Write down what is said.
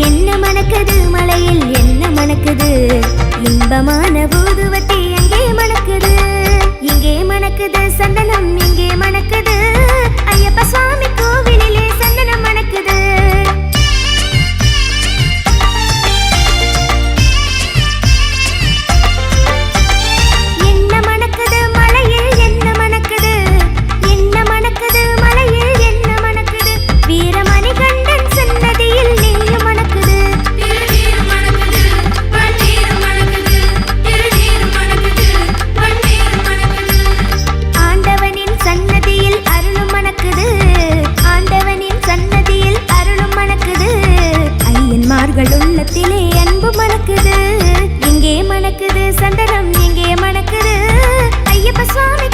என்ன மணக்குது மலையில் என்ன மணக்குது இன்பமான ஊதுவத்தி அங்கே மணக்குது இங்கே மணக்குது சந்தனம் இங்கே மணக்குது ஐயப்ப சுவாமி கோவிலிலே சந்தனம் மணக்குது என்ன மணக்குது மலையில் என்ன மணக்குது என்ன மணக்குது மலையில் என்ன மணக்குது வீரமணி கண்டன் சன்னதியில் நீயும் மணக்குது திருநீர் மணக்குது பன்னீர் மணக்குது திருநீர் மணக்குது பன்னீர் மணக்குது ஆண்டவனின் சன்னதியில் அருளும் மணக்குது ஆண்டவனின் சன்னதியில் அருளும் மணக்குது ஐயன்மார்கள் உள்ளத்திலே அன்பு மணக்குது இங்கே மணக்குது சந்தனம் இங்கே மணக்குது ஐயப்ப சுவாமி